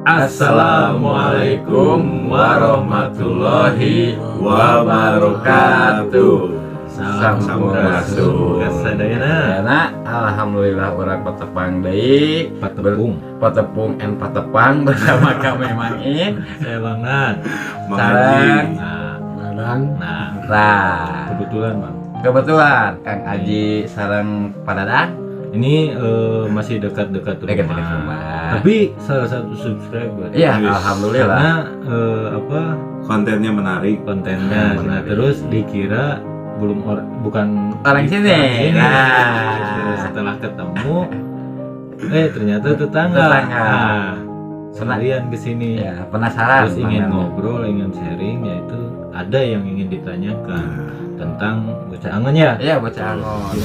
Assalamualaikum warahmatullahi wabarakatuh. Sampurasun. Kasadayana alhamdulillah urang patepang deui patepung and patepang bersama kami Mang In. Saya Bangan. Sareng kebetulan Kang Aji sareng Padadang. Ini masih dekat-dekat rumah. Tapi salah satu subscriber. Iya, alhamdulillah. Karena kontennya menarik. Nah, terus dikira bukan Orang sini. Nah, setelah ketemu ternyata tetangga. Nah, sekalian kesini. Ya, penasaran. Terus ingin ngobrol, ingin sharing, yaitu ada yang ingin ditanyakan tentang bocah angon ya. Iya, bocah angon.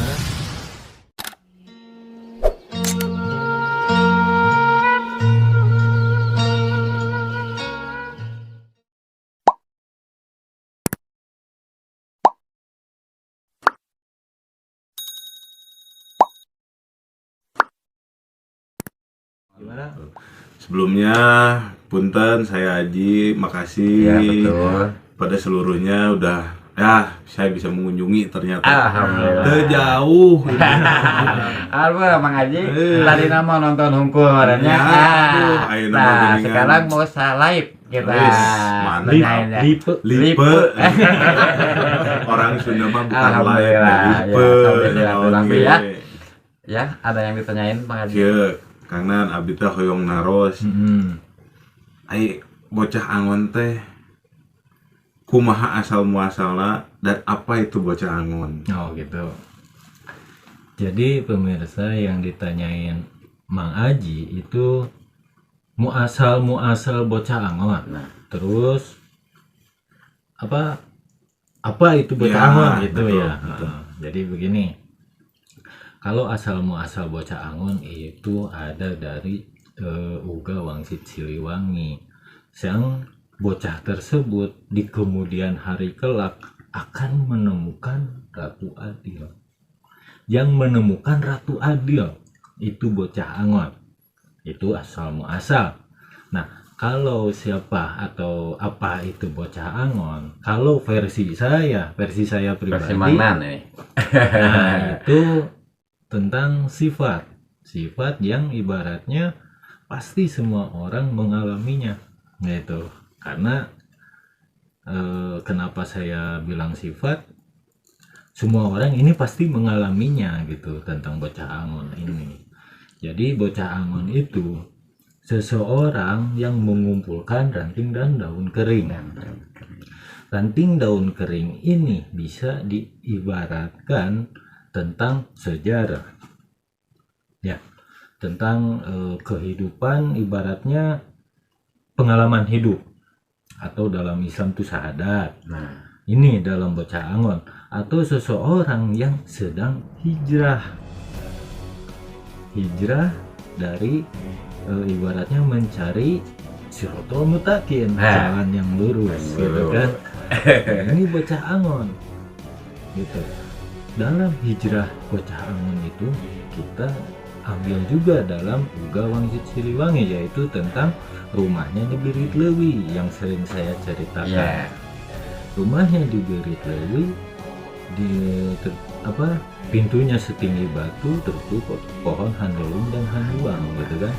Gimana? Sebelumnya punten saya Aji, makasih Iya, betul. pada seluruhnya udah saya bisa mengunjungi ternyata. Alhamdulillah. Jauh. Alhamdulillah Mang Aji. Tadi nama nonton hungkul orangnya. Nah, sekarang mau live kita. Lipe. Orang Sunda mah bukan live, lipe. Ya, ada yang ditanyain Mang Aji. Karena abdi teh hoyong naros. Ai bocah angon teh kumaha asal muasalna dan apa itu bocah angon? Oh gitu. Jadi pemirsa yang ditanyain Mang Aji itu muasal bocah angon. Nah, terus apa itu bocah angon gitu betul, ya. betul. Jadi begini. Kalau asal muasal bocah angon itu ada dari Uga Wangsit Siliwangi. Yang bocah tersebut di kemudian hari kelak akan menemukan Ratu Adil. Yang menemukan Ratu Adil itu bocah angon. Itu asal muasal. Nah, kalau siapa atau apa itu bocah angon? Kalau versi saya pribadi. Versi Mangnan nih. Nah, itu tentang sifat yang ibaratnya pasti semua orang mengalaminya, gitu. Karena kenapa saya bilang sifat, semua orang ini pasti mengalaminya gitu tentang bocah angon ini. Jadi bocah angon itu seseorang yang mengumpulkan ranting dan daun kering. Ranting daun kering ini bisa diibaratkan tentang sejarah, ya, tentang kehidupan, ibaratnya pengalaman hidup, atau dalam Islam itu syahadat. Nah, ini dalam bocah angon, atau seseorang yang sedang hijrah dari ibaratnya mencari siratal mustaqim, jalan yang lurus, gitu kan. Nah, ini bocah angon, gitu. Dalam hijrah bocah angon itu kita ambil juga dalam Uga Wangsit Siliwangi, yaitu tentang rumahnya di Birit Lewi yang sering saya ceritakan. Rumahnya di Birit Lewi pintunya setinggi batu, tertutup pohon handelung dan handuang, gitu kan.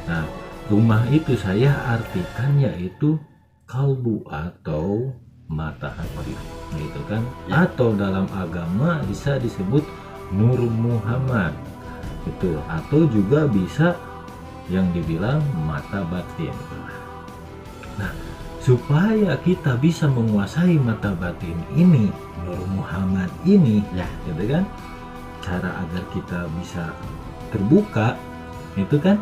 Nah, rumah itu saya artikan yaitu kalbu atau mata hati, gitu kan, atau dalam agama bisa disebut Nur Muhammad gitu, atau juga bisa yang dibilang mata batin. Nah, supaya kita bisa menguasai mata batin ini, Nur Muhammad ini, gitu kan, cara agar kita bisa terbuka itu kan,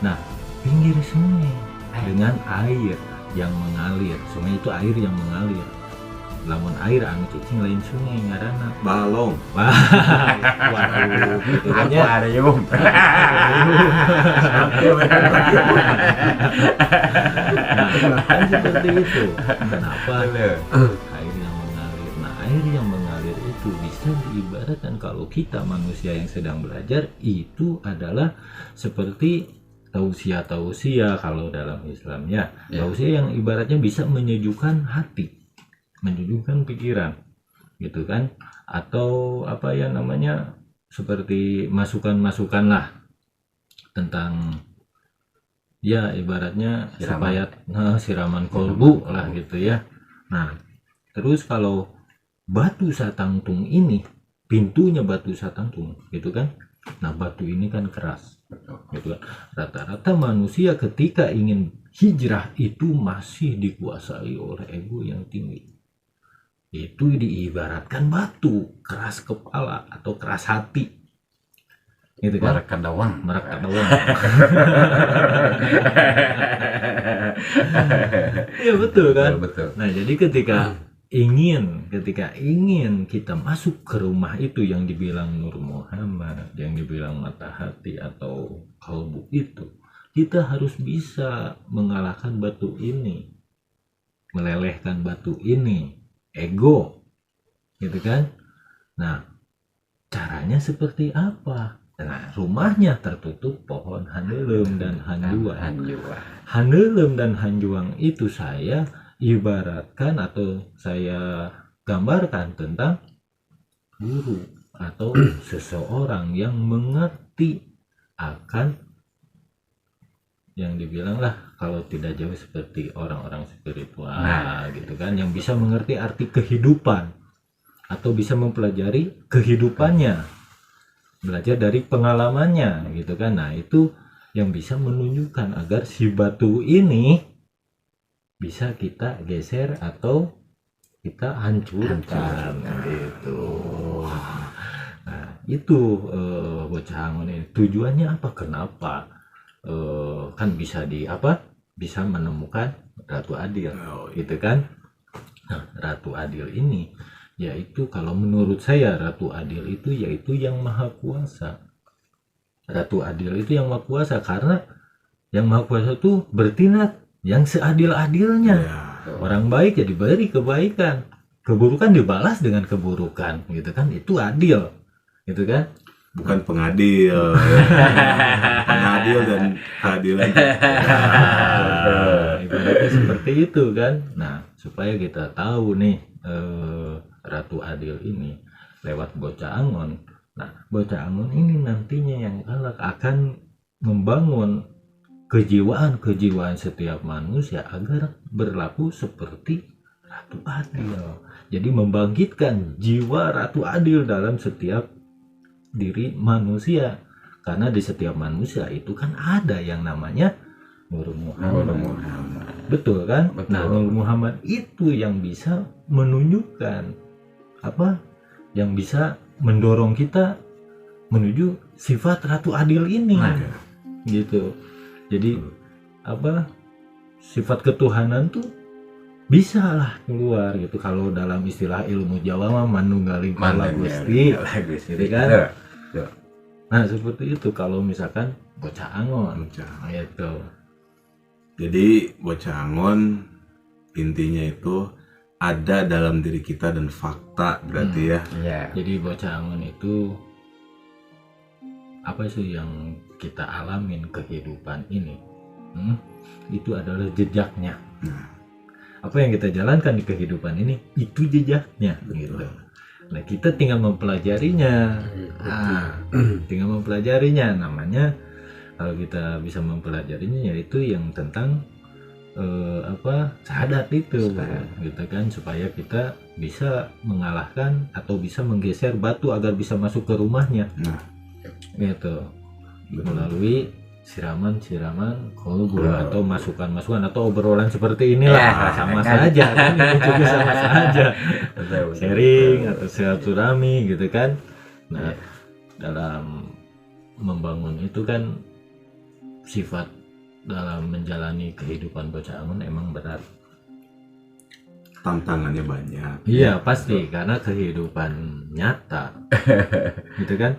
nah, pinggir sungai dengan air yang mengalir. Sungai itu air yang mengalir. Lamun air anu cicing lain sungai ngaranna balong. Waduh, gitu kan ya. Akuarium. Nah, kan seperti itu. Kenapa air yang mengalir? Nah, air yang mengalir itu bisa diibaratkan kalau kita manusia yang sedang belajar itu adalah seperti tausiah kalau dalam Islam ya. Tausiah yang ibaratnya bisa menyejukkan hati, menyejukkan pikiran gitu kan, atau apa ya namanya, seperti masukan-masukan lah tentang ya ibaratnya supaya siraman kolbu lah gitu ya. Nah terus kalau batu satangtung ini, pintunya batu satangtung gitu kan. Nah batu ini kan keras gitu kan. Rata-rata manusia ketika ingin hijrah itu masih dikuasai oleh ego yang tinggi. Itu diibaratkan batu keras kepala atau keras hati gitu kan. Merak kadawang. Iya betul kan. Betul. Nah jadi ketika ingin kita masuk ke rumah itu yang dibilang Nur Muhammad, yang dibilang mata hati atau kalbu itu, kita harus bisa mengalahkan batu ini, melelehkan batu ini, ego gitu kan. Nah caranya seperti apa? Nah rumahnya tertutup pohon handelem dan hanjuang. Handelem dan hanjuang itu saya ibaratkan atau saya gambarkan tentang guru atau seseorang yang mengerti akan yang dibilang lah kalau tidak jauh seperti orang-orang spiritual gitu kan, yang bisa mengerti arti kehidupan atau bisa mempelajari kehidupannya, belajar dari pengalamannya gitu kan. Nah itu yang bisa menunjukkan agar si batu ini bisa kita geser atau kita hancurkan gitu. Nah itu bocah Angon ini tujuannya apa, kenapa kan bisa bisa menemukan Ratu Adil gitu kan. Nah Ratu Adil ini yaitu kalau menurut saya Ratu Adil itu yaitu yang maha kuasa. Ratu Adil itu yang maha kuasa karena yang maha kuasa itu bertindak yang seadil-adilnya. Orang baik ya diberi kebaikan, keburukan dibalas dengan keburukan gitu kan. Itu adil gitu kan. Bukan pengadil. Pengadil dan keadilan. Ibaratnya seperti itu kan. Nah supaya kita tahu nih Ratu Adil ini lewat bocah Angon. Nah bocah Angon ini nantinya yang akan membangun kejiwaan setiap manusia agar berlaku seperti Ratu Adil. Jadi membangkitkan jiwa Ratu Adil dalam setiap diri manusia, karena di setiap manusia itu kan ada yang namanya Nur Muhammad. Betul kan? Betul. Nah Nur Muhammad itu yang bisa menunjukkan apa, yang bisa mendorong kita menuju sifat Ratu Adil ini gitu. Jadi apa, sifat ketuhanan tuh bisa lah keluar gitu. Kalau dalam istilah ilmu Jawa mah manunggaling kala Gusti gitu kan. Nah seperti itu kalau misalkan bocah Angon gitu. Jadi bocah Angon intinya itu ada dalam diri kita dan fakta berarti ya. Jadi bocah Angon itu apa sih yang kita alamin kehidupan ini, itu adalah jejaknya. Apa yang kita jalankan di kehidupan ini itu jejaknya gitu. Nah kita tinggal mempelajarinya. Tinggal mempelajarinya, namanya kalau kita bisa mempelajarinya yaitu yang tentang syahadat itu gitu kan, supaya kita bisa mengalahkan atau bisa menggeser batu agar bisa masuk ke rumahnya gitu, melalui siraman kolbu atau masukan atau obrolan seperti inilah. Sama saja kan, ini juga sama saja sharing atau silaturahmi gitu kan. Nah dalam membangun itu kan sifat dalam menjalani kehidupan bocah Angon emang berat, tantangannya banyak. Iya pasti, karena kehidupan nyata gitu kan,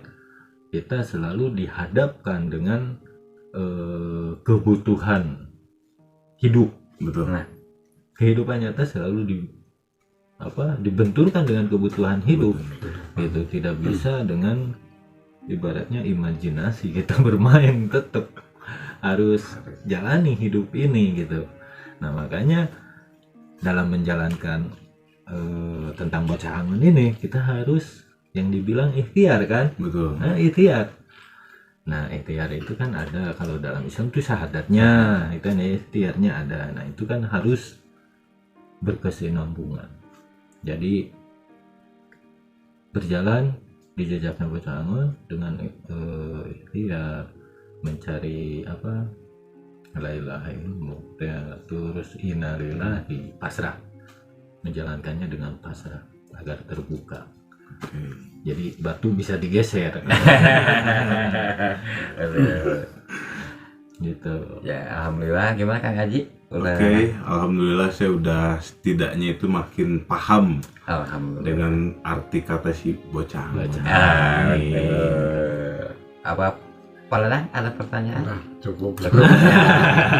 kita selalu dihadapkan dengan kebutuhan hidup. Betul. Nah, kehidupan nyata selalu dibenturkan dengan kebutuhan hidup. Itu tidak bisa dengan ibaratnya imajinasi kita bermain, tetap harus jalani hidup ini gitu. Nah makanya dalam menjalankan tentang bocah angon ini kita harus yang dibilang ikhtiar kan. Betul. Nah ikhtiar. Nah ikhtiar itu kan ada, kalau dalam Islam itu syahadatnya, itu kan ikhtiarnya ada. Nah itu kan harus berkesinambungan. Jadi berjalan di jejaknya bocah angon dengan ikhtiar, mencari apa, la ilaha illallah, terus innalillahi, pasrah, menjalankannya dengan pasrah agar terbuka. Jadi batu bisa digeser. Gitu. Ya alhamdulillah. Gimana Kang Haji? Oke, alhamdulillah saya udah setidaknya itu makin paham Alhamdulillah dengan arti kata si bocah angon. Apa Pak Ladang ada pertanyaan? Nah, cukup. Pak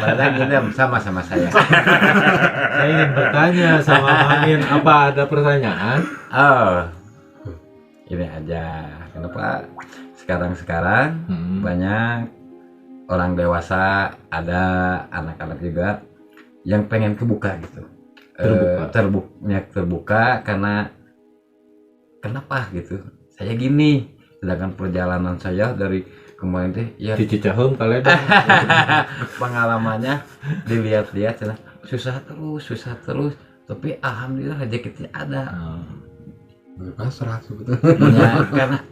Ladang ini sama saya. Saya ingin bertanya sama Amin, apa ada pertanyaan? Oh, ini aja. Kenapa sekarang banyak orang dewasa, ada anak-anak juga yang pengen kebuka gitu, terbuka karena kenapa gitu? Saya gini, sedangkan perjalanan saya dari kemarin teh ya Cicahum kalian pengalamannya dilihat-lihat susah terus, tapi alhamdulillah rezeki ada. Pasrah sebetulnya. Karena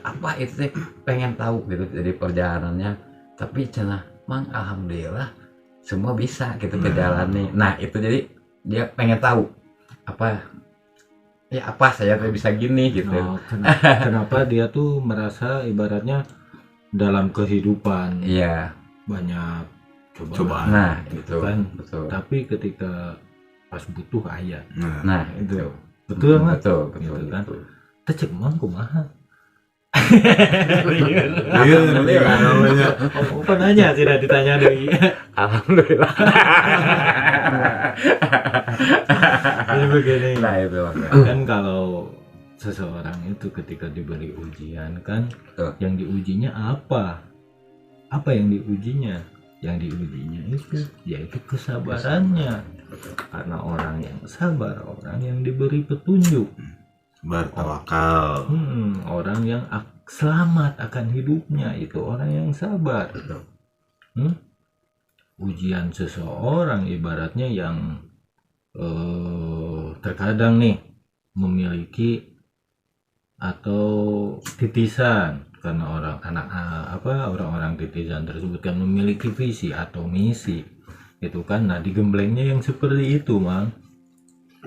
apa itu teh pengen tahu gitu dari perjalanannya, tapi cenah mang alhamdulillah semua bisa gitu berjalannya. Nah itu jadi dia pengen tahu apa saya tuh bisa gini gitu. Kenapa dia tuh merasa ibaratnya dalam kehidupan banyak cobaan. Nah gitu itu kan. betul. Tapi ketika pas butuh ayat. Nah itu betul kan? Betul Gitu kan. Tecek mang kumaha. Iya, namanya. Apa nanya tidak ditanya deui. Alhamdulillah. Jadi begini. Nah itu Kan kalau seseorang itu ketika diberi ujian kan, yang diujinya apa yang diujinya? Yang diujinya itu yaitu kesabarannya, karena orang yang sabar, orang yang diberi petunjuk, Bertawakal. orang yang selamat akan hidupnya itu orang yang sabar. Ujian seseorang ibaratnya yang terkadang nih memiliki atau titisan, karena orang-orang titisan tersebut kan memiliki visi atau misi itu kan. Nah digemblengnya yang seperti itu mang,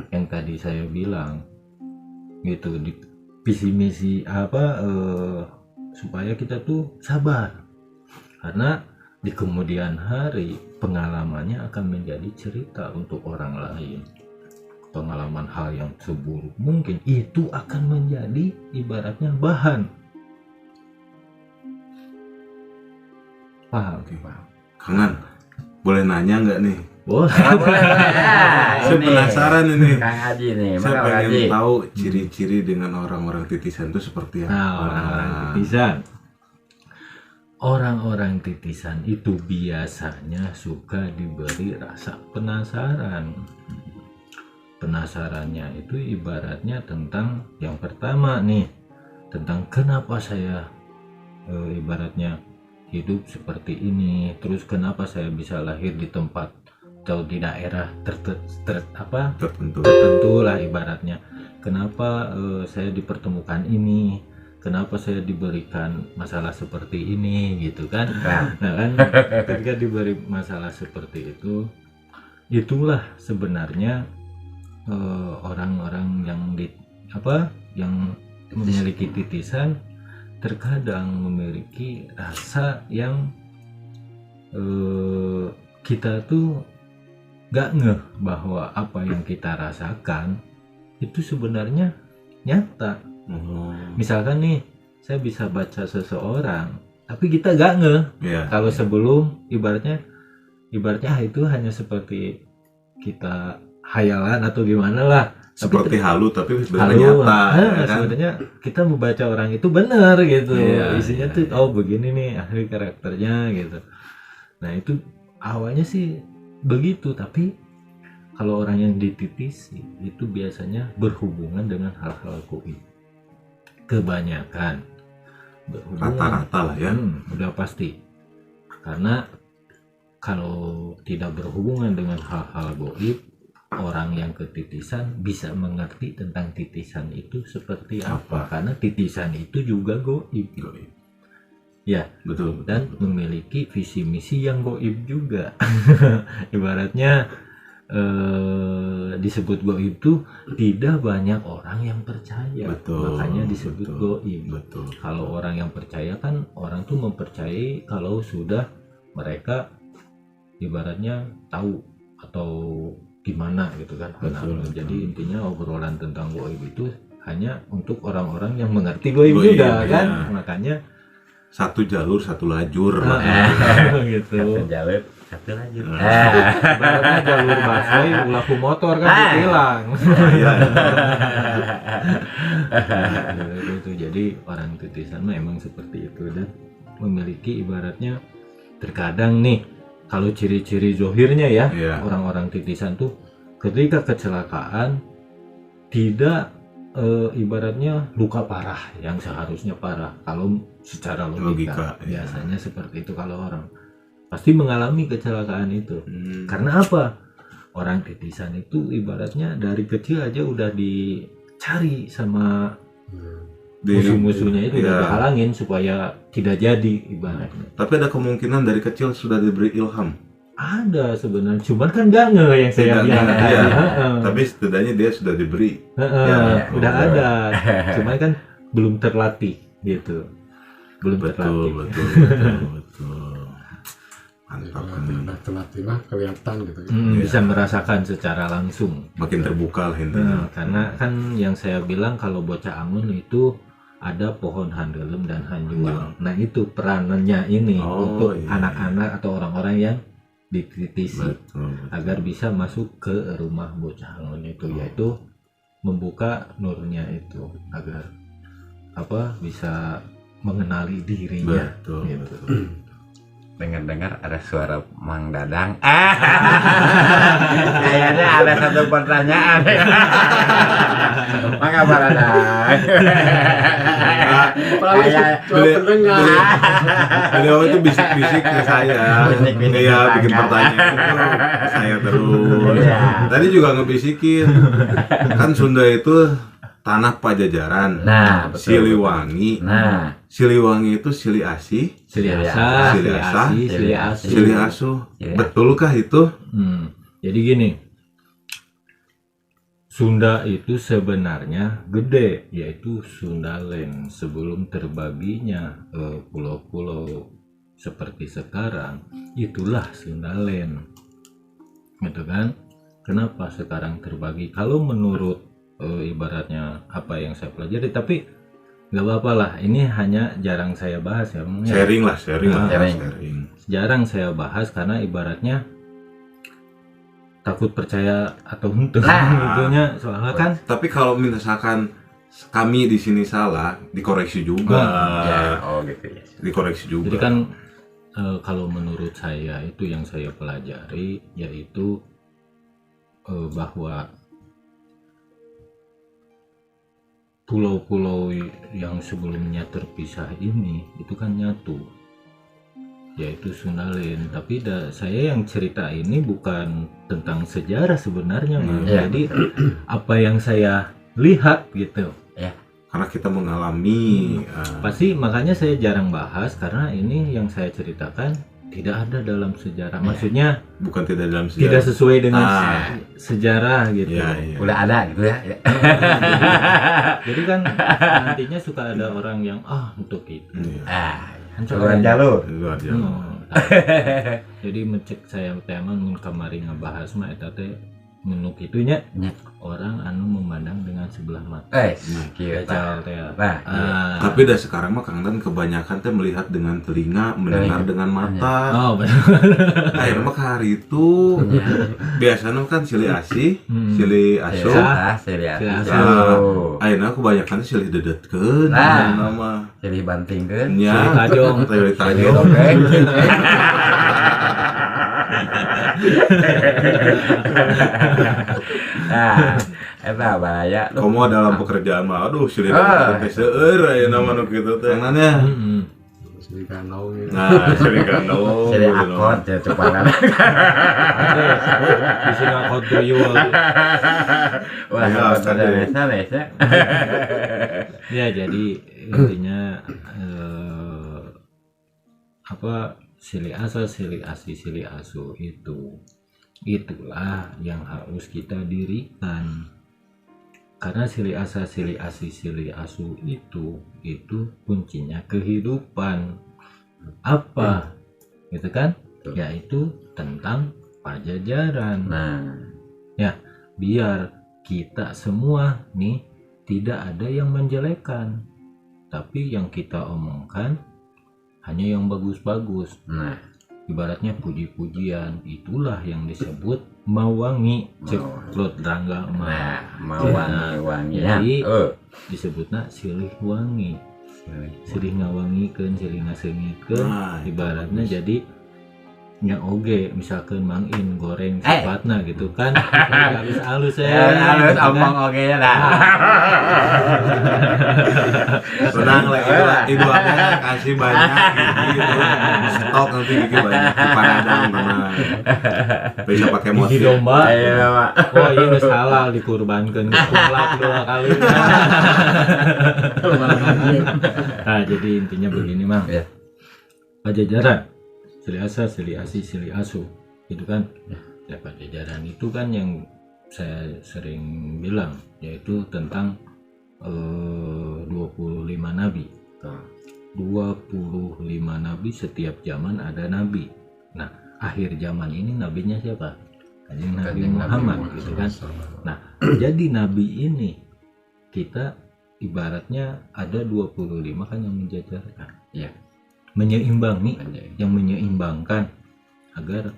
yang tadi saya bilang gitu, di visi misi supaya kita tuh sabar, karena di kemudian hari pengalamannya akan menjadi cerita untuk orang lain. Pengalaman hal yang seburuk mungkin itu akan menjadi ibaratnya bahan. Paham? Kangen, boleh nanya nggak nih? Boleh. Saya penasaran ini. Kang Haji nih, Saya Kang pengen Haji. tahu ciri-ciri dengan orang-orang titisan itu seperti apa. Nah, orang-orang titisan. Orang-orang titisan itu biasanya suka diberi rasa penasaran. Penasarannya itu ibaratnya tentang yang pertama nih, tentang kenapa saya ibaratnya hidup seperti ini, terus kenapa saya bisa lahir di tempat atau di daerah tertentu lah ibaratnya, kenapa saya dipertemukan ini, kenapa saya diberikan masalah seperti ini gitu kan. Nah kan ketika diberi masalah seperti itu, itulah sebenarnya orang-orang yang memiliki titisan terkadang memiliki rasa yang kita tuh gak ngeh bahwa apa yang kita rasakan itu sebenarnya nyata. Misalkan nih saya bisa baca seseorang tapi kita gak ngeh kalau sebelum ibaratnya itu hanya seperti kita hayalan atau gimana lah, seperti halu tapi sebenarnya nyata kan? Sebenarnya kita membaca orang itu benar gitu, isinya tuh begini nih ahli karakternya gitu. Nah itu awalnya sih begitu, tapi kalau orang yang dititisi itu biasanya berhubungan dengan hal-hal goib. Kebanyakan berhubungan. Rata-rata lah ya. Udah pasti. Karena kalau tidak berhubungan dengan hal-hal goib, orang yang ketitisan bisa mengerti tentang titisan itu seperti apa. Karena titisan itu juga goib. Ya, Betul. dan memiliki visi misi yang goib juga. Ibaratnya disebut goib itu tidak banyak orang yang percaya. Betul, Makanya disebut betul, goib. betul. Kalau orang yang percaya kan orang tuh mempercayai kalau sudah mereka ibaratnya tahu atau gimana gitu kan. Betul, betul. Jadi intinya obrolan tentang goib itu hanya untuk orang-orang yang mengerti goib Goib, juga ya. kan. Makanya Satu jalur, satu lajur. gitu. Satu jalur, satu lajur. Ibaratnya jalur busway ulah motor kan ditilang. Iya. Gitu. Jadi orang titisan mah emang seperti itu dan memiliki ibaratnya terkadang nih kalau ciri-ciri zohirnya ya Iya. orang-orang titisan tuh ketika kecelakaan tidak ibaratnya luka parah yang seharusnya parah kalau secara logika, Logika, iya. biasanya seperti itu. Kalau orang pasti mengalami kecelakaan itu karena apa? Orang titisan itu ibaratnya dari kecil aja udah dicari sama musuh-musuhnya itu, udah Iya. dihalangin supaya tidak jadi ibaratnya. Tapi ada kemungkinan dari kecil sudah diberi ilham. Ada sebenarnya, cuman kan nggak yang saya Tidak, bilang iya. tadi. Heeh. Tapi setidaknya dia sudah diberi. Heeh, Ya, udah betul. ada, cuman kan belum terlatih gitu, belum Betul, terlatih. betul, betul, betul. Mantap kan. Nah, terlatih mah kelihatan gitu. Bisa merasakan secara langsung. Makin terbuka lah intinya. Karena kan yang saya bilang kalau bocah angun itu ada pohon handelem dan hanjuang. Nah itu peranannya ini Oh, untuk iya. anak-anak atau orang-orang yang dikritisi Betul. agar bisa masuk ke rumah bocah angun itu, yaitu membuka nurnya itu agar apa bisa mengenali dirinya. Betul. Gitu. Dengar-dengar ada suara Mang Dadang. Kayaknya ada satu pertanyaan. Mang apa Dadang? Coba pendengar. Beliau itu bisik-bisik ke saya. Bisik-bisik Iya, ke bikin saya. pertanyaan itu saya terus. Iya. Tadi juga ngebisikin. Kan Sunda itu tanah Pajajaran. Nah, betul. Siliwangi. Nah, Siliwangi itu Sili Asih, Sili Sili Asa, Sili Sili Asa, Asi, Sili Sili Asi. Sili Asuh. Iya. Betulkah itu? Jadi gini, Sunda itu sebenarnya gede, yaitu Sundaland. Sebelum terbaginya pulau-pulau seperti sekarang, itulah Sundaland, gitu kan? Kenapa sekarang terbagi? Kalau menurut ibaratnya apa yang saya pelajari, tapi nggak apa-apa lah. Ini hanya jarang saya bahas ya, Bang, ya. Sharing lah, sharing lah, Sharing. sharing. Jarang saya bahas karena ibaratnya takut percaya atau untuk Nah. itunya soalnya kan Tapi kalau misalkan kami di sini salah, dikoreksi juga. ya, oh gitu ya. Dikoreksi juga. jadi kan kalau menurut saya itu yang saya pelajari yaitu bahwa pulau-pulau yang sebelumnya terpisah ini itu kan nyatu, yaitu Sundaland. Tapi saya yang cerita ini bukan tentang sejarah sebenarnya, Mang. Iya. Jadi apa yang saya lihat gitu. Karena kita mengalami Pasti makanya saya jarang bahas karena ini yang saya ceritakan tidak ada dalam sejarah. Maksudnya bukan tidak dalam tidak sejarah. sesuai dengan Ah. sejarah gitu. Iya, iya. Udah ada gitu ya. Jadi kan nantinya suka ada orang yang untuk itu. Iya. Kan Keluar jalur. Itu aja. Jadi mencek saya teman mun kamari ngebahas mah eta teh menuk itunya Nya. orang anu memandang dengan sebelah mata. Kita. Gacal teh. Nah, Tapi dah sekarang mah Kang Dan kebanyakan teh melihat dengan telinga, mendengar dengan mata. Oh benar. Akhirnya mah ke hari itu biasanya kan Sili Asih, Sili Asuh. Sili Sili Asuh. Ah, akhirnya kebanyakan teh Sili dedetkeun Nah. nama. Sili bantingkeun. Nya, Sili kajong. Sili Sili kajong. dongeng. Nah, eta bahaya tuh. Komo dalam pekerjaan mah aduh silina teh seueur aya nama nu kitu teh. Nanya. Sini kanau gitu. Nah, silina no. Jadi akot ya cepanan. Bisa ngakot tuyul. Wah, Ya, ada kade. biasa. Ya jadi intinya silih asa, silih asi, silih asu itulah yang harus kita dirikan. Karena silih asa, silih asi, silih asu itu kuncinya kehidupan. Apa? Gitu kan? Yaitu tentang pajajaran. Nah, Biar kita semua nih tidak ada yang menjelekan, tapi yang kita omongkan hanya yang bagus-bagus. nah, Ibaratnya puji-pujian, itulah yang disebut mawangi. Cek Lord Rangga mah nah, mau wangi-wanginya. Jadi disebutnya silih wangi, silih ngawangikeun, silih ngasengikeun. Nah, Ibaratnya jadi nya oge misalkan mangin goreng sifatna gitu kan halus-halus Halus gitu kan. omong oke ya dah. Tenang lah itu kasih banyak gitu. Stok nanti gigi banyak di Padang tenang. Bisa pakai Gigi motif. domba. Ayo Pak. Oh iya geus halal dikurbankeun kulak 2 kali. Nah, jadi intinya begini, Mang. Ya. Pajajaran silih asa, silih asi, silih asu. Gitu kan? Ya, pajajaran itu kan yang saya sering bilang yaitu tentang 25 nabi. 25 nabi, setiap zaman ada nabi. Nah, akhir zaman ini nabinya siapa? Kanjeng Nabi Muhammad gitu kan. Nah, jadi nabi ini kita ibaratnya ada 25 kan yang menjajarkan. Iya. Menyeimbangi, Anjay. yang menyeimbangkan agar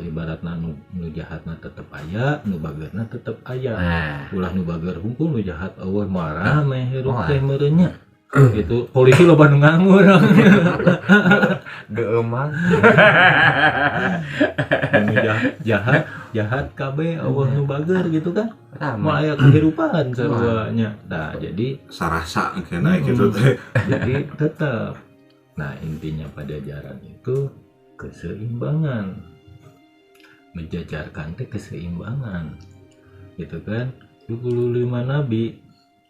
ibaratna nu jahatna tetep aya, nu bagerna tetep aya. Nah, Ulah nu bager hungkul nu jahat eueuh marah meh hirup Oh, teh meureunya. Gitu. Polisi loba nu nganggur. geeman. Nu jahat kabeh eueuh nu bager gitu kan. Mau Ramai. aya kehidupan saruanya. Nah, jadi Sarasa kena gitu teh. jadi tetap. Nah, intinya pajajaran itu keseimbangan. Menjajarkan teh keseimbangan. Gitu kan? 25 nabi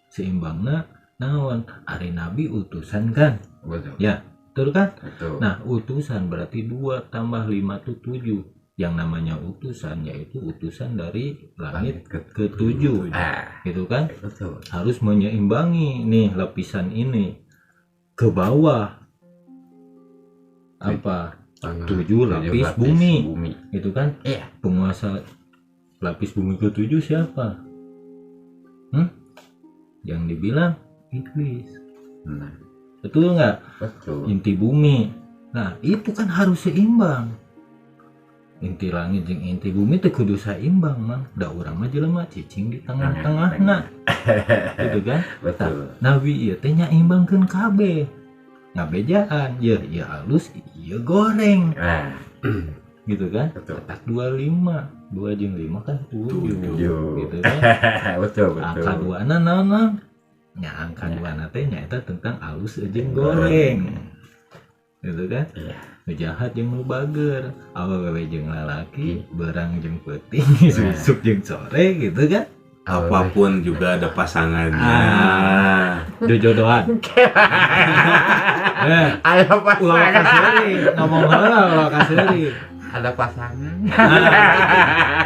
seimbangna naon? Ari nabi utusan kan? Betul. Ya, betul kan? Betul. Nah, utusan berarti 2 tambah 5 itu 7. Yang namanya utusan yaitu utusan dari langit ke-7. Gitu kan? Betul. Harus menyeimbangi nih lapisan ini ke bawah. Apa? Tangan. 7 lapis bumi. Gitu kan? Iya. Penguasa lapis bumi ke-7 siapa? Yang dibilang iblis. Nah, Betul nggak? betul. Inti bumi. Nah, itu kan harus seimbang. Inti langit jeung inti bumi teh kudu saimbang, Mang. Da urang mah jelema cicing di tengah-tengahna. Gitu kan? Betul. Nabi ieu teh nyaimbangkeun kabeh. Ngabejaan, ieu alus, ieu goreng. Nah, Gitu kan? betul. Tak 25. 2 jeung 5 kan 7. Tujuh. Gitu kan? Betul, Angka betul. 2 na naon, Mang? Nya angka 2 na teh nyaeta tentang alus jeung goreng. Gitu kan? Iya. Nu jahat jeung nu bager, awewe jeung lalaki, berang jeung peuting, susuk jeung sore gitu kan. Apapun juga ada pasangannya. Jodohan. Ada Ulah pasangan. kasih ngomong heula ulah kasih. Ada pasangan.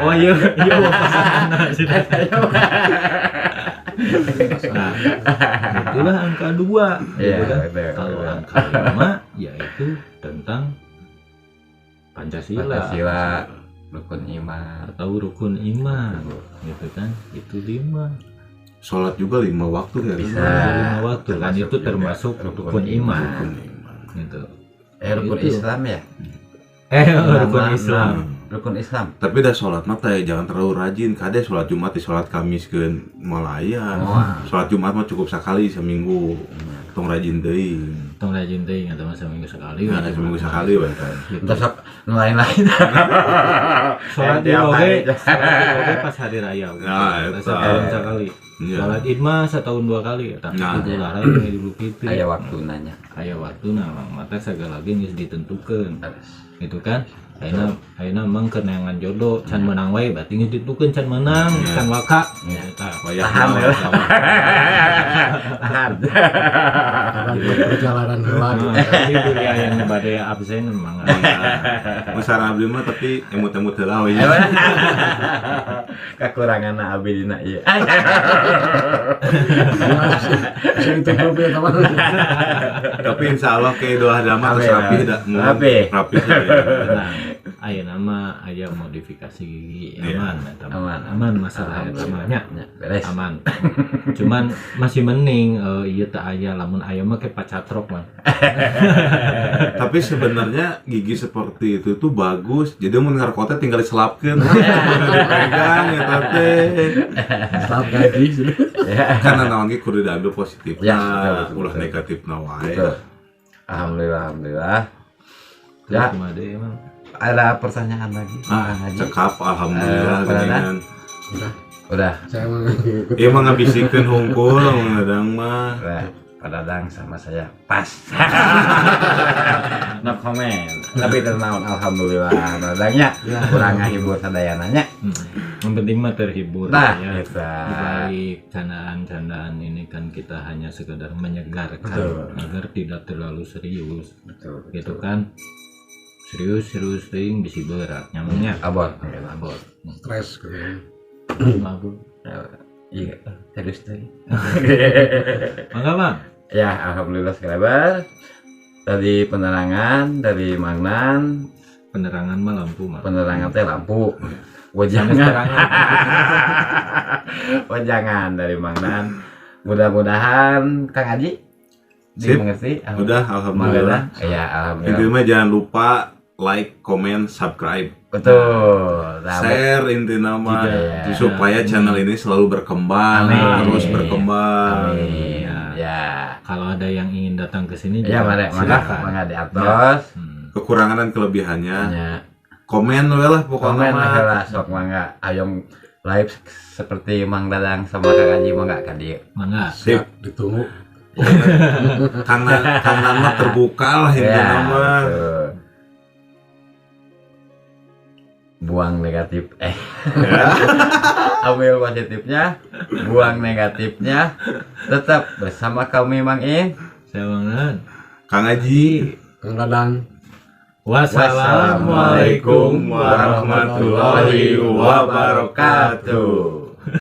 Oh iya pasanganna sudah. Nah, itulah angka 2 gitu Iya, kan. betul, Kalau betul. angka 5 yaitu tentang Pancasila. Rukun iman. Atau rukun iman gitu kan, itu 5 Sholat juga 5 waktu ya. Bisa. 5 waktu kan, Termasuk itu juga termasuk rukun rukun iman Rukun iman. gitu. Rukun Itu. Islam ya. Rukun Islam. Rukun Islam. Tapi dah sholat mah teh jangan terlalu rajin. Kade sholat Jumat di sholat Kamis ke Malaya. Wah. Sholat Jumat mah cukup sekali seminggu. tong rajin teuing. Tong rajin teuing atau mah seminggu sekali. Ada seminggu sekali we kan. Entah sok nu lain-lain. Sholat Id oge pas hari raya. Nah, eta. Setahun sekali. Iya. Sholat Id mah setahun 2 kali eta. Nah. Idul Adha jeung Idul Fitri. Aya waktu nanya. Aya waktuna mata segala lagi geus ditentukeun. Gitu kan? Ayeuna mah keur neangan jodoh can menang wae berarti geus ditentukeun can menang can waka. Eta Tahan ya. Tahan. perjalanan heula. Tapi beli aya nu bade absen memang. Masara abdi mah tapi emut-emut heula we. Kekurangan abdi dina ieu. Saya ditutup ya teman. Tapi insyaallah ke Idul Adha mah geus rapi da. Rapi. Tenang. Ayeuna mah aya modifikasi gigi aman eta. Aman masalah eta mah nya. Beres. Aman. Cuman masih mending ieu teh aya lamun aya mah ke pacatrok mah. Tapi sebenarnya gigi seperti itu tuh bagus. Jadi mun ngarokotnya tinggal diselapkeun. Pegang eta teh. Selap gaji sudah. Karena naon ge kudu diambil positifnya, Ya, betul. ulah negatifna wae. Betul. Alhamdulillah. Ya, Kumaha deui emang. ada pertanyaan lagi? Ah, Kang Haji? cekap alhamdulillah Pada geuningan. Udah. Saya mah Ieu mah ngabisikeun hungkul ngadang mah. Udah. Pak Dadang sama saya pas. No comment. Tapi ternaun alhamdulillah. Dadangnya kurang ngahibur sadayananya. Yang penting mah terhibur Nah, ya. gitu. Di balik candaan-candaan ini kan kita hanya sekedar menyegarkan Betul. agar tidak terlalu serius. Betul. Gitu kan. Serius teuing bisi berat nyamanya Abot. abot. stres gitu. Mabuk. Iya, terus tuh. Mangga, Bang. Ya, alhamdulillah sekali lebar. Dari penerangan dari Mangnan, Penerangan mah lampu mah. penerangan teh lampu. Sanes Wajangan. terangan. Wajangan dari Mangnan. Mudah-mudahan Kang Haji Sip. dimengerti. Udah alhamdulillah. Ya, alhamdulillah. Intinya jangan lupa like, comment, subscribe, Betul. Nah, share intinya mah Iya. supaya channel ini selalu berkembang, Amin. terus berkembang. Amin. Ya. Ya. Kalau ada yang ingin datang ke sini Ya, juga maka silakan. di atas. Kekurangan dan kelebihannya, Ya. komen we lah pokoknya Komen mah. lah sok mangga ayam live seperti Mang Dadang sama Kang Haji mangga ka dieu. Mangga. Sip. Ditunggu. Kang Nan mah terbuka lah intinya mah. betul. Buang negatif ambil positifnya, buang negatifnya, tetap bersama kami Mang In. Saya Bang. Kang Haji. Kang Dadang. Wassalamualaikum warahmatullahi wabarakatuh.